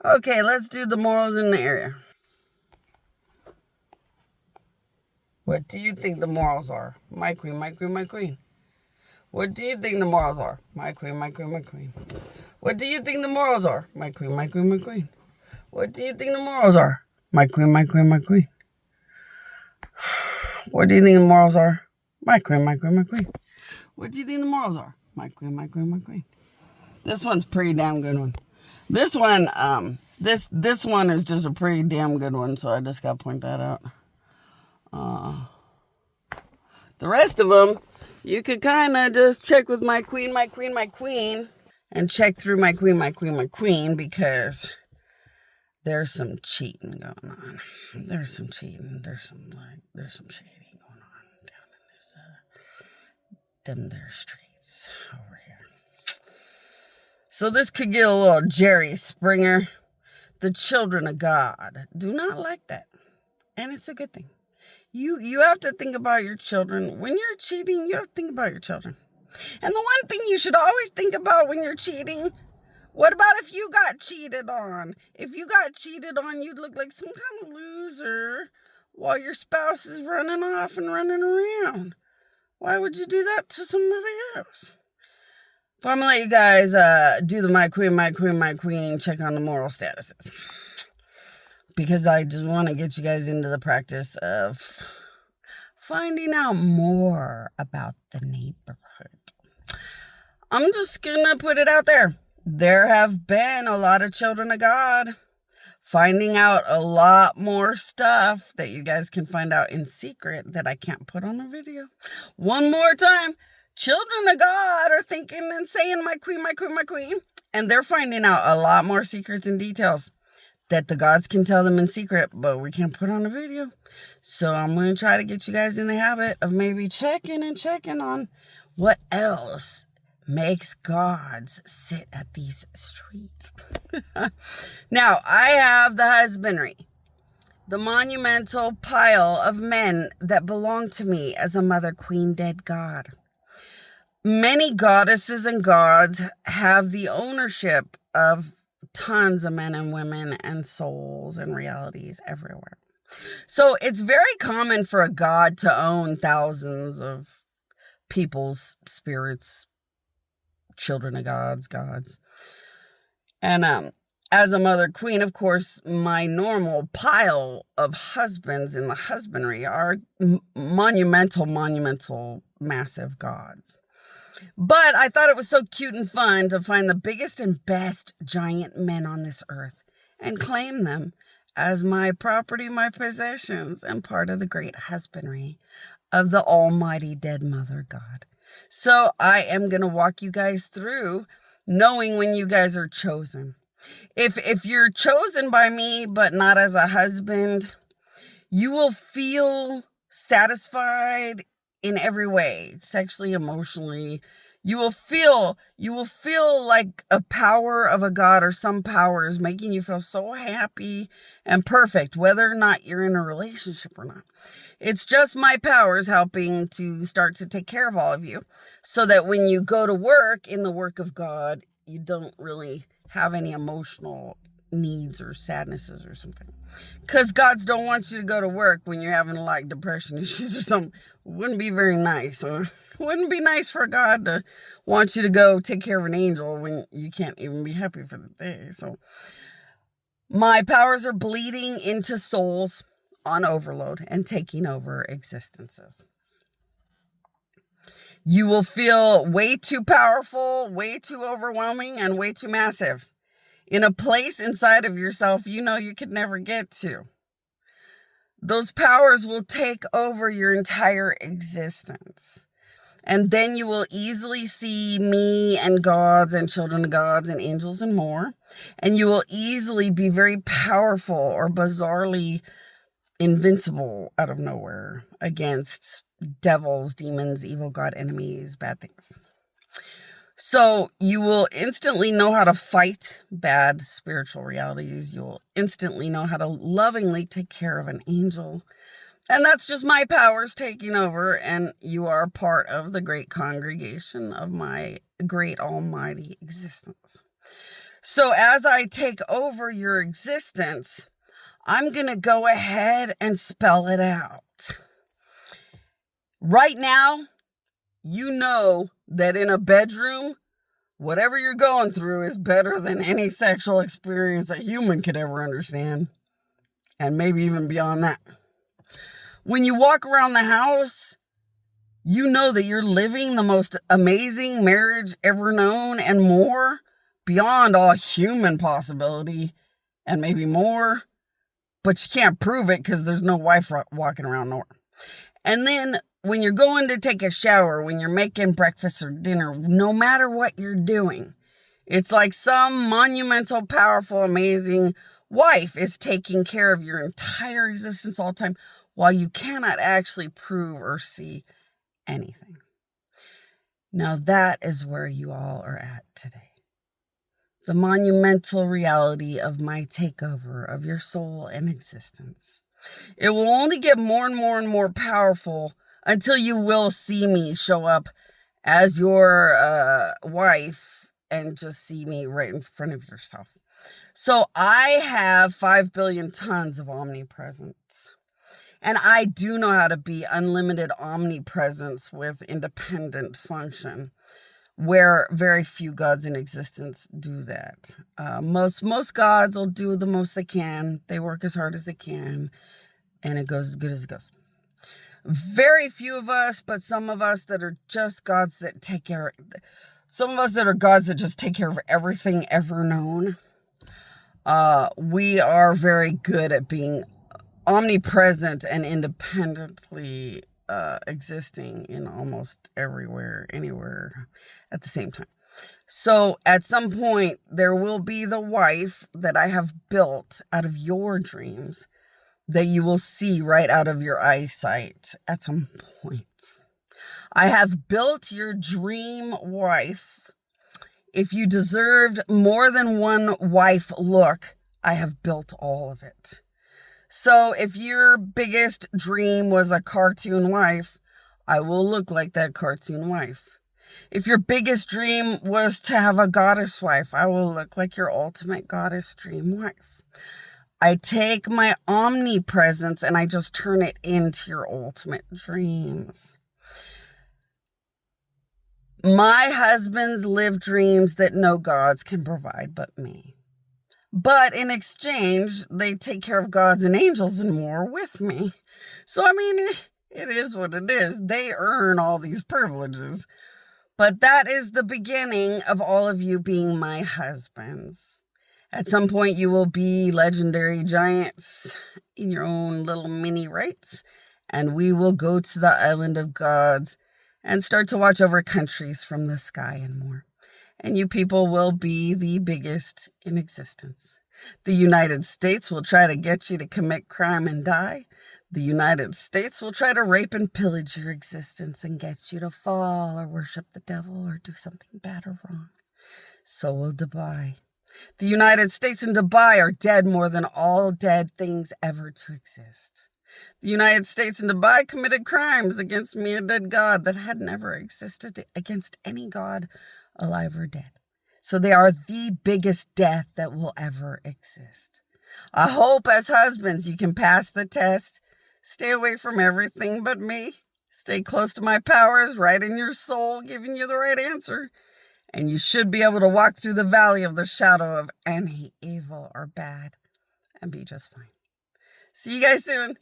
Okay, let's do the morals in the area. What do you think the morals are? My queen, my queen, my queen. What do you think the morals are? My queen, my queen, my queen. What do you think the morals are? My queen, my queen, my queen. What do you think the morals are? My queen, my queen, my queen. What do you think the morals are? My queen, my queen, my queen. What do you think the morals are? My queen, my queen, my queen. This one's a pretty damn good one. This one, this one is just a pretty damn good one, so I just gotta point that out. The rest of them, you could kind of just check with my queen, my queen, my queen, and check through my queen, my queen, my queen, because there's some cheating going on. There's some cheating. There's some shading going on down in this, them there streets over here. So this could get a little Jerry Springer. The children of God do not like that, and it's a good thing. You have to think about your children. When you're cheating, you have to think about your children. And the one thing you should always think about when you're cheating, what about if you got cheated on? If you got cheated on, you'd look like some kind of loser while your spouse is running off and running around. Why would you do that to somebody else? But I'm going to let you guys do the my queen, my queen, my queen, check on the moral statuses. Because I just want to get you guys into the practice of finding out more about the neighborhood. I'm just going to put it out there. There have been a lot of children of God finding out a lot more stuff that you guys can find out in secret that I can't put on a video. One more time. Children of God are thinking and saying, my queen, my queen, my queen. And they're finding out a lot more secrets and details that the gods can tell them in secret, but we can't put on a video. So I'm going to try to get you guys in the habit of maybe checking on what else makes gods sit at these streets. Now, I have the husbandry, the monumental pile of men that belong to me as a mother queen dead god. Many goddesses and gods have the ownership of tons of men and women and souls and realities everywhere. So it's very common for a god to own thousands of people's spirits, children of gods. And as a mother queen, of course, my normal pile of husbands in the husbandry are monumental, massive gods. But I thought it was so cute and fun to find the biggest and best giant men on this earth and claim them as my property, my possessions, and part of the great husbandry of the almighty dead mother God. So I am going to walk you guys through knowing when you guys are chosen. If you're chosen by me, but not as a husband, you will feel satisfied in every way, sexually, emotionally. You will feel like a power of a god or some power is making you feel so happy and perfect, whether or not you're in a relationship or not. It's just my powers helping to start to take care of all of you so that when you go to work in the work of God, you don't really have any emotional needs or sadnesses or something. Because gods don't want you to go to work when you're having like depression issues or something. Wouldn't be very nice. Huh? Wouldn't be nice for God to want you to go take care of an angel when you can't even be happy for the day. So my powers are bleeding into souls on overload and taking over existences. You will feel way too powerful, way too overwhelming, and way too massive in a place inside of yourself you know you could never get to. Those powers will take over your entire existence. And then you will easily see me and gods and children of gods and angels and more. And you will easily be very powerful or bizarrely invincible out of nowhere against devils, demons, evil god enemies, bad things. So you will instantly know how to fight bad spiritual realities. You'll instantly know how to lovingly take care of an angel. And that's just my powers taking over. And you are part of the great congregation of my great almighty existence. So as I take over your existence, I'm going to go ahead and spell it out. Right now, you know that in a bedroom, whatever you're going through is better than any sexual experience a human could ever understand. And maybe even beyond that. When you walk around the house, you know that you're living the most amazing marriage ever known and more, beyond all human possibility and maybe more. But you can't prove it because there's no wife walking around nowhere. And then when you're going to take a shower, when you're making breakfast or dinner, no matter what you're doing, it's like some monumental, powerful, amazing wife is taking care of your entire existence all the time while you cannot actually prove or see anything. Now that is where you all are at today. The monumental reality of my takeover of your soul and existence. It will only get more and more and more powerful until you will see me show up as your wife and just see me right in front of yourself. So I have 5 billion tons of omnipresence. And I do know how to be unlimited omnipresence with independent function, where very few gods in existence do that. Most gods will do the most they can. They work as hard as they can, and it goes as good as it goes. Very few of us, but some of us that are just gods that take care. Some of us that are gods that just take care of everything ever known. We are very good at being omnipresent and independently existing in almost everywhere, anywhere at the same time. So at some point, there will be the wife that I have built out of your dreams that you will see right out of your eyesight at some point. I have built your dream wife. If you deserved more than one wife look, I have built all of it. So if your biggest dream was a cartoon wife, I will look like that cartoon wife. If your biggest dream was to have a goddess wife, I will look like your ultimate goddess dream wife. I take my omnipresence and I just turn it into your ultimate dreams. My husbands live dreams that no gods can provide but me. But in exchange, they take care of gods and angels and more with me. So, I mean, it is what it is. They earn all these privileges. But that is the beginning of all of you being my husbands. At some point, you will be legendary giants in your own little mini rights. And we will go to the island of gods and start to watch over countries from the sky and more. And you people will be the biggest in existence. The United States will try to get you to commit crime and die. The United States will try to rape and pillage your existence and get you to fall or worship the devil or do something bad or wrong. So will Dubai. The United States and Dubai are dead more than all dead things ever to exist. The United States and Dubai committed crimes against me, a dead god that had never existed against any god alive or dead. So they are the biggest death that will ever exist. I hope as husbands you can pass the test. Stay away from everything but me. Stay close to my powers, right in your soul, giving you the right answer. And you should be able to walk through the valley of the shadow of any evil or bad and be just fine. See you guys soon.